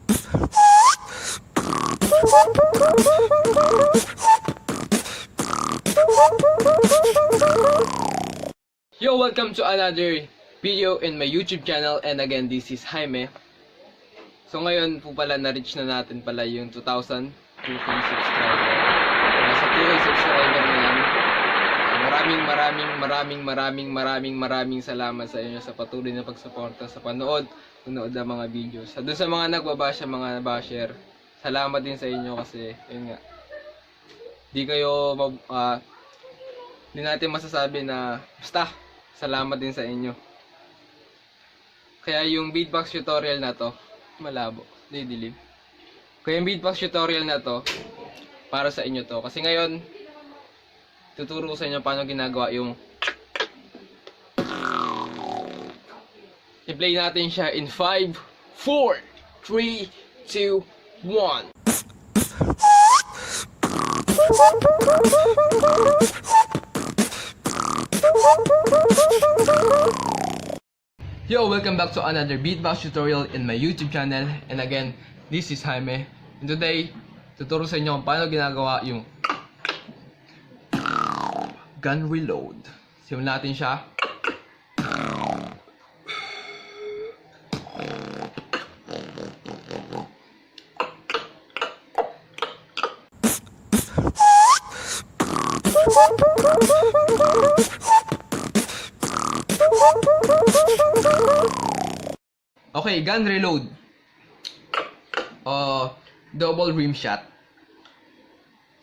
Yo, welcome to another video in my YouTube channel, and again, this is Jaime. So ngayon po pala na-reach na natin pala yung 2,000 2K subscriber. Nasa 2K subscriber na yan. Maraming salamat sa inyo sa patuloy na pagsuporta sa panood ng mga videos. Doon sa mga nagbabasya, mga basher, salamat din sa inyo kasi yun nga, di natin masasabi na basta salamat din sa inyo. Kaya yung beatbox tutorial na to, malabo, didilim. Kaya yung beatbox tutorial na to, para sa inyo to. Kasi ngayon, tuturo ko sa inyo paano ginagawa yung i-play natin siya in 5, 4, 3, 2, 1. Yo, welcome back to another beatbox tutorial in my YouTube channel. And again, this is Jaime. And today, tuturo sa inyo kung paano ginagawa yung gun reload. Simulan natin siya. Okay, gun reload. Double rimshot.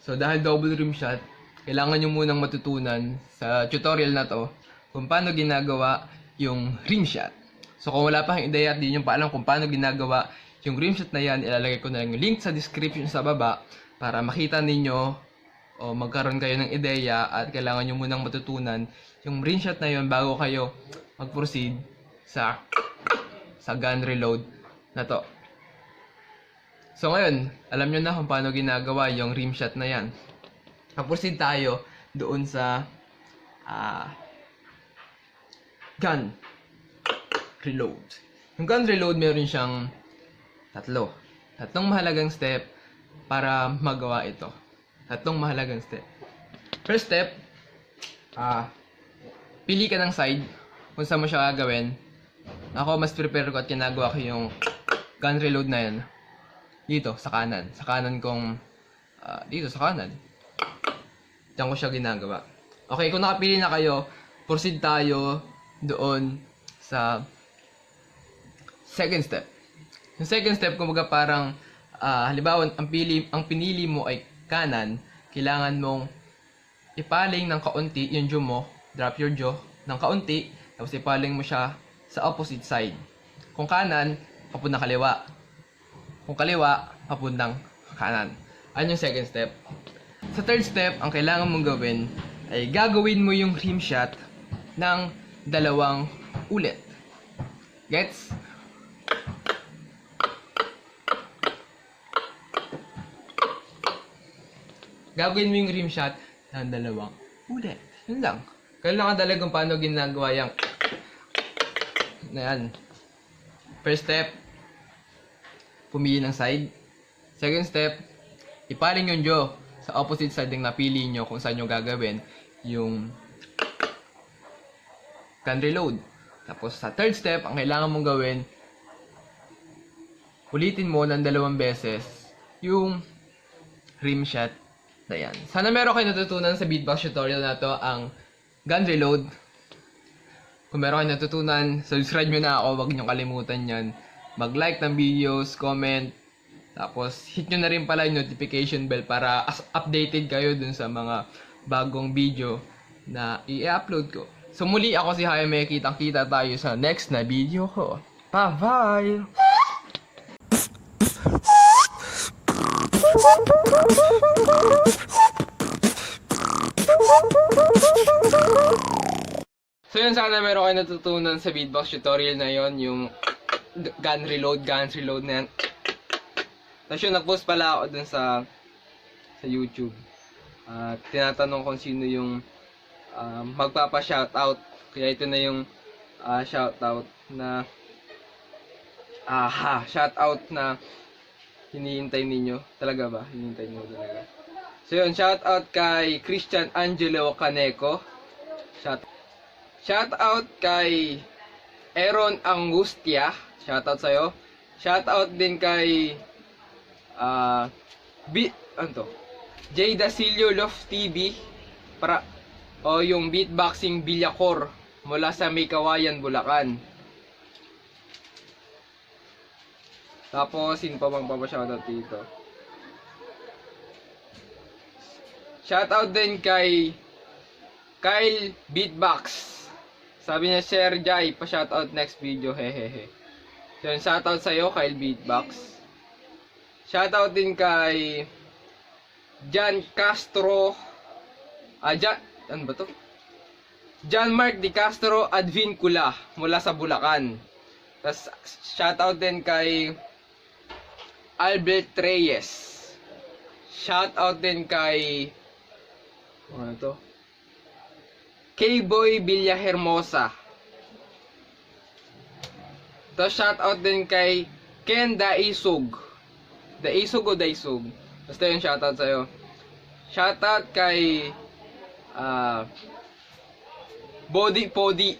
So dahil double rimshot, kailangan nyo munang matutunan sa tutorial na to kung paano ginagawa yung rimshot. So kung wala pa kang ideya at di nyo pa alam kung paano ginagawa yung rimshot na yan, ilalagay ko na lang yung link sa description sa baba para makita ninyo o magkaroon kayo ng ideya, at kailangan nyo munang matutunan yung rimshot na yun bago kayo mag-proceed sa gun reload na to. So ngayon, alam nyo na kung paano ginagawa yung rimshot na yan. Proceed tayo doon sa gun reload. Yung gun reload, meron siyang tatlong mahalagang step para magawa ito. Tatlong mahalagang step. First step, pili ka ng side kung saan mo siya gagawin. Ako, mas prepare ko at ginagawa ko yung gun reload na yan dito, sa kanan. Sa kanan kong, dito, sa kanan. Diyan ko siya ginagawa. Okay, kung nakapili na kayo, proceed tayo doon sa second step. Yung second step, kumbaga parang, halimbawa, ang pinili mo ay kanan, kailangan mong ipaling ng kaunti yung jaw mo, drop your jaw ng kaunti, tapos ipaling mo siya sa opposite side. Kung kanan, papuntang kaliwa. Kung kaliwa, papuntang kanan. Ano yung second step? Sa third step, ang kailangan mong gawin ay gagawin mo yung rimshot ng 2 ulit. Gets? Gagawin mo yung rimshot ng 2 ulit. Yun lang. Kailangan talagang paano ginagawa yung na yan. First step, pumili ng side. Second step, ipaling yung jaw sa opposite side ng napili nyo kung saan nyo gagawin yung gun reload. Tapos sa third step, ang kailangan mong gawin, ulitin mo ng 2 beses yung rimshot na yan. Sana meron kayo natutunan sa beatbox tutorial na to, ang gun reload. Kung meron kayo natutunan, subscribe nyo na ako. Huwag nyo kalimutan yan. Mag-like ng videos, comment. Tapos, hit nyo na rin pala yung notification bell para updated kayo dun sa mga bagong video na i-upload ko. So, muli ako si Jaime. Kitang-kita tayo sa next na video ko. Bye-bye! So yun, sana meron kayo natutunan sa beatbox tutorial na yon, yung gun reload na yan. Tapos yun, nag-post pala ako dun sa YouTube. Tinatanong kung sino yung magpapa-shoutout. Kaya ito na yung shoutout na shoutout na hinihintay ninyo. Talaga ba? Hinihintay ninyo talaga. So yun, shout out kay Christian Angelo Caneco. Shout out kay Aaron Angustia. Shout out sa'yo. Shout out din kay Jay Dasilio Love TV yung beatboxing Bilyakor mula sa May Kawayan, Bulacan. Tapos sino pa bang papashoutout dito? Shoutout din kay Kyle Beatbox. Sabi niya, share Jai, pa-shoutout next video, hehehe. So, shoutout sa'yo, Kyle Beatbox. Shoutout din kay Jan Castro. Ano ba to? John Mark Di Castro Advincula mula sa Bulacan. Tapos, shoutout din kay Albert Reyes. Shoutout din kay ano to? K-Boy Villahermosa. Tapos shoutout din kay Ken Daisug. Daisug o Daisug? Basta yung shoutout sa'yo. Shoutout kay Body Podi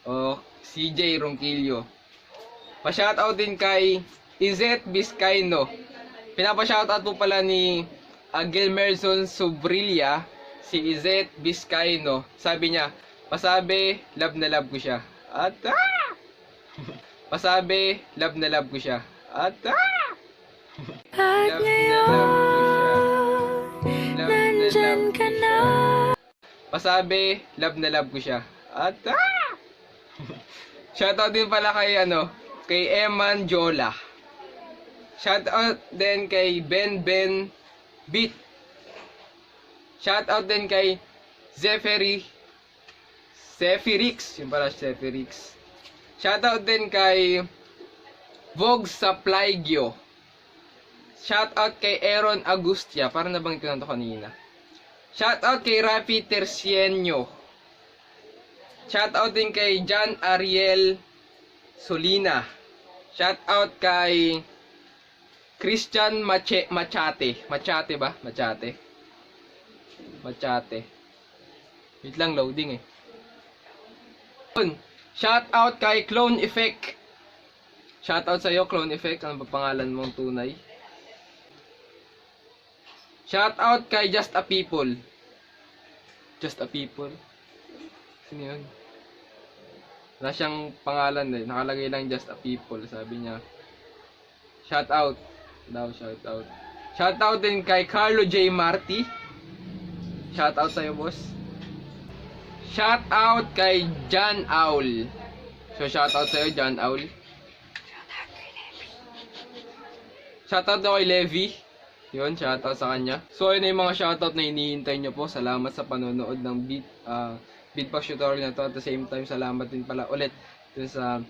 o CJ Ronquillo. Pa-shoutout din kay Izet Vizcaino. Pinapa-shoutout po pala ni Gilmerson Sobrilla si Izet Vizcaino. Sabi niya, pasabi, love na love ko siya. At pasabi, love na love ko siya. At love na love ko siya. Nandyan ka na. Pasabi, love na love ko siya. At shoutout din pala kay kay Eman Jola. Shoutout din kay Ben Beat. Shoutout din kay Zephyrix. Yung pala Zephyrix. Shoutout din kay Vogue Supply-gyo. Shoutout kay Aaron Agustia. Parang nabanggit ko na ito kanina. Shoutout kay Rafi Tercienyo. Shoutout din kay John Ariel Solina. Shoutout kay Christian Machate. Machate ba? Machate. Wait lang, loading eh. Shoutout kay Clone Effect. Shoutout sa'yo, Clone Effect. Ano ba pangalan mong tunay? Shoutout kay Just a People. Just a People? Sino yun? Wala siyang pangalan eh. Nakalagay lang Just a People. Sabi niya. Shoutout. Shoutout. Shoutout din kay Carlo J. Marty. Shoutout sa'yo, boss. Shoutout kay John Owl. So, shoutout sa'yo, John Owl. Shoutout daw kay Levi. Yun, shoutout sa kanya. So, yun na yung mga shoutout na hinihintay nyo po. Salamat sa panonood ng Beatbox tutorial na to. At the same time, salamat din pala ulit dun sa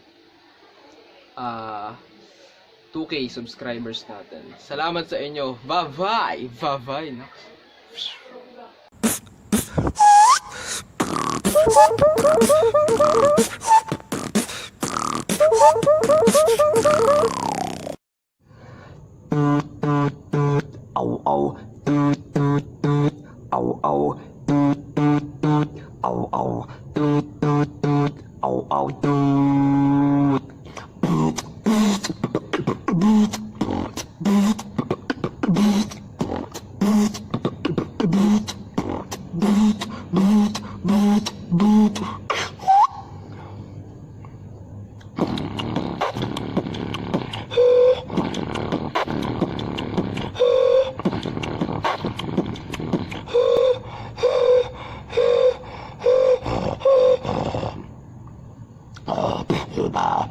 2K subscribers natin. Salamat sa inyo. Bye-bye! Bye-bye! Au au tut tut tut au au tut tut tut au au tut tut tut au au tut Uba,